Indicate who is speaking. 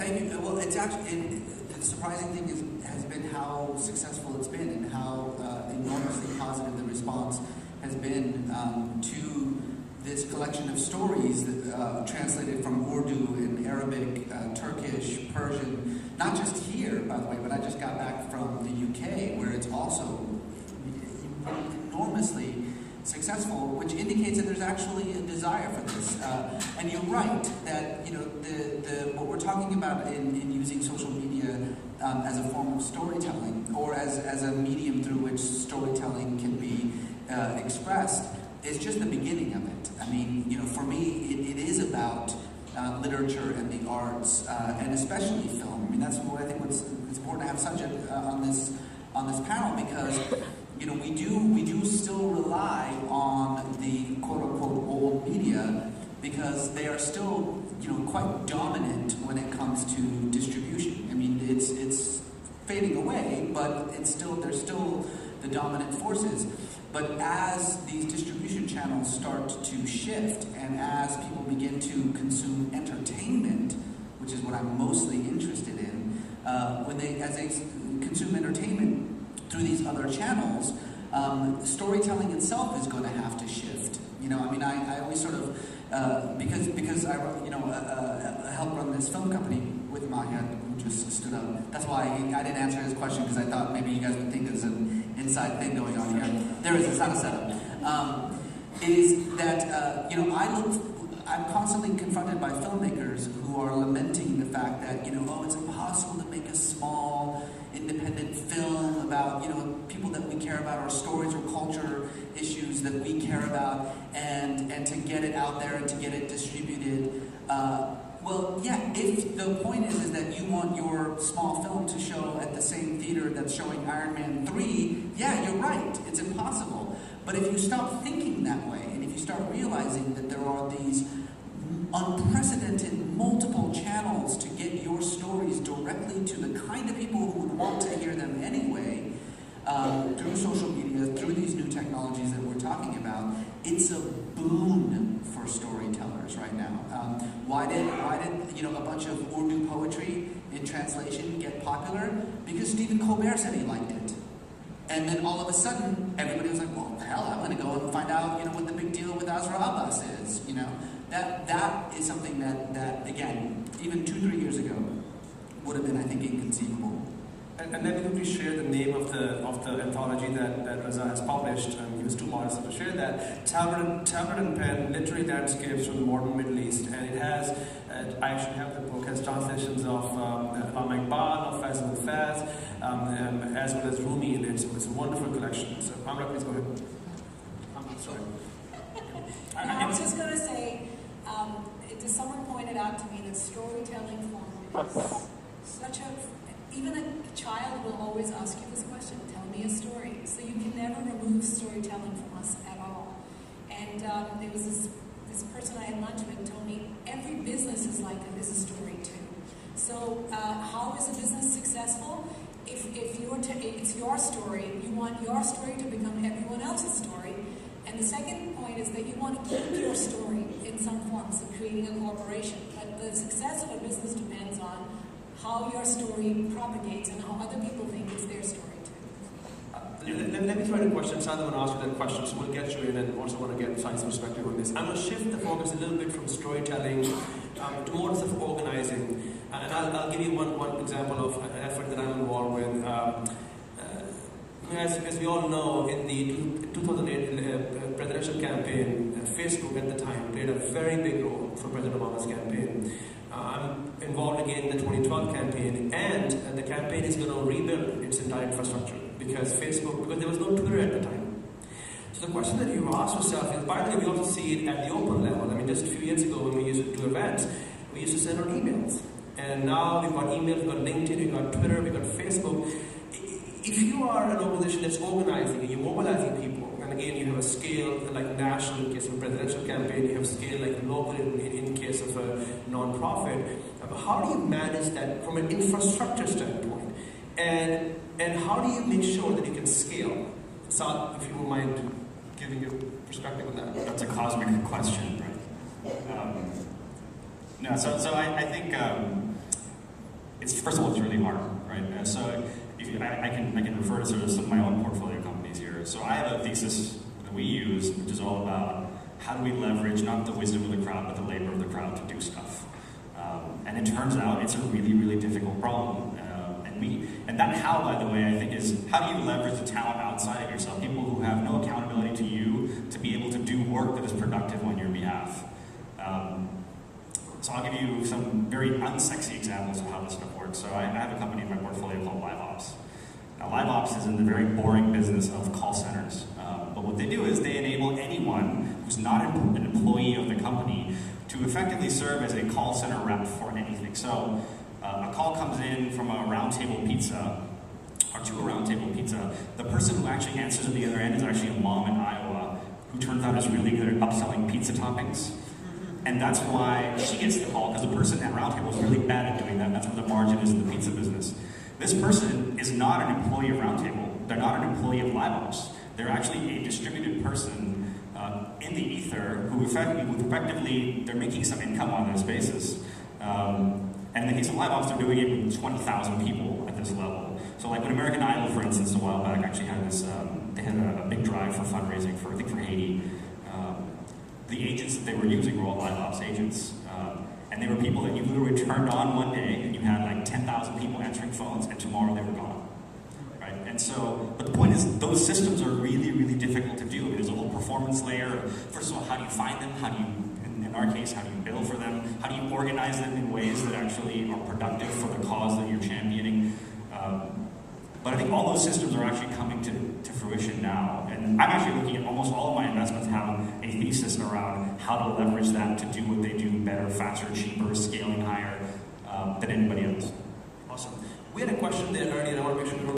Speaker 1: thank you. Well, it's actually, the surprising thing has been how successful it's been and how enormously positive the response has been to this collection of stories that translated from Urdu and Arabic, Turkish, Persian, not just here, by the way, but I just got back from the UK, where it's also enormously successful, which indicates that there's actually a desire for this. And you're right that what we're talking about in using social media as a form of storytelling, or as a medium through which storytelling can be expressed, is just the beginning of it. I mean, for me, it is about literature and the arts, and especially film. I mean, that's what I think it's important to have such on this panel, because we do still rely on the quote unquote old media, because they are still quite dominant when it comes to distribution. I mean, it's fading away, but they're still the dominant forces. But as these distribution channels start to shift, and as people begin to consume entertainment, which is what I'm mostly interested in, as they consume entertainment through these other channels, storytelling itself is going to have to shift. I always sort of because I helped run this film company with Mahia, who just stood up. That's why I didn't answer his question, because I thought maybe you guys would think there's an inside thing going on here. There is. It's not a setup. It is that I'm constantly confronted by filmmakers who are lamenting the fact that it's impossible to make a small independent film about people that we care about, or stories or culture issues that we care about, and to get it out there and to get it distributed. Well, yeah, if the point is that you want your small film to show at the same theater that's showing Iron Man 3, yeah, you're right, it's impossible. But if you stop thinking that way, and if you start realizing that there are these unprecedented multiple channels to get your stories directly to the kind of people who would want to hear them anyway, through social media, through these new technologies that we're talking about, it's a boon for storytellers right now. Why did a bunch of Urdu poetry in translation get popular? Because Stephen Colbert said he liked it. And then all of a sudden, everybody was like, well, hell, I'm going to go and find out, what the big deal with Azra Abbas is, That is something that again, even 2-3 years ago, would have been, I think, inconceivable.
Speaker 2: And let me quickly share the name of the anthology that Raza has published. He was too modest to share that. Talmud and Penn, Literary Landscapes from the Modern Middle East. And it has, I actually have the book, has translations of Allama Iqbal, of Faiz al-Faz, as well as Rumi in it. So it's a wonderful collection. So Amra, please go ahead. I'm sorry.
Speaker 3: I was just going to say, someone pointed out to me that storytelling form is such even a child will always ask you this question, tell me a story. So you can never remove storytelling from us at all. And there was this person I had lunch with told me every business is a story too. So how is a business successful? If it's your story, you want your story to become everyone else's story. And the second point is that you want to keep your story in some form, so creating a corporation. But the success of a business depends on how your story propagates and how other people think it's their story too.
Speaker 2: Let me throw in a question. Sadhu want to ask you that question, so we'll get you in and also want to get Sai's perspective on this. I'm going to shift the focus a little bit from storytelling to more of organizing. And I'll give you one example of an effort that I'm involved with. As we all know, in the 2008 presidential campaign, Facebook at the time played a very big role for President Obama's campaign. I'm involved again in the 2012 campaign, and the campaign is going to rebuild its entire infrastructure because there was no Twitter at the time. So the question that you ask yourself is, by the way, we also see it at the open level. I mean, just a few years ago when we used to do events, we used to send out emails. And now we've got emails, we've got LinkedIn, we've got Twitter, we've got Facebook. If you are an organization that's organizing and you're mobilizing people, and again you have a scale like national in case of a presidential campaign, you have scale like local in case of a non-profit, how do you manage that from an infrastructure standpoint? And how do you make sure that you can scale? So if you don't mind giving your perspective on that.
Speaker 4: That's a cosmic question, right? So I think it's first of all, it's really hard, right? So I can refer to sort of some of my own portfolio companies here. So I have a thesis that we use, which is all about how do we leverage not the wisdom of the crowd, but the labor of the crowd to do stuff. And it turns out it's a really, really difficult problem. And that how, by the way, I think is how do you leverage the talent outside of yourself, people who have no accountability to you, to be able to do work that is productive on your behalf. So I'll give you some very unsexy examples of how this stuff works. So I have a company in my portfolio called LiveOps. Now LiveOps is in the very boring business of call centers. But what they do is they enable anyone who's not an employee of the company to effectively serve as a call center rep for anything. So a call comes in from a Round Table Pizza, or to a Round Table Pizza. The person who actually answers at the other end is actually a mom in Iowa who turns out is really good at upselling pizza toppings. And that's why she gets the call, because the person at Round Table is really bad at doing that. That's where the margin is in the pizza business. This person is not an employee of Round Table. They're not an employee of LiveOps. They're actually a distributed person in the ether who effectively, they're making some income on this basis. And in the case of LiveOps, they're doing it with 20,000 people at this level. So like when American Idol, for instance, a while back actually had this, they had a big drive for fundraising for, I think for Haiti. The agents that they were using were all LiveOps agents. And they were people that you literally turned on one day and you had like 10,000 people answering phones and tomorrow they were gone. Right? And so, but the point is, those systems are really, really difficult to do. There's a whole performance layer. First of all, how do you find them? How do you, in our case, how do you bill for them? How do you organize them in ways that actually are productive for the cause that you're championing? But I think all those systems are actually coming to fruition now. And I'm actually looking at almost all of my investments have a thesis around how to leverage that to do what they do better, faster, cheaper, scaling higher than anybody else.
Speaker 2: Awesome. We had a question there earlier. I want to make sure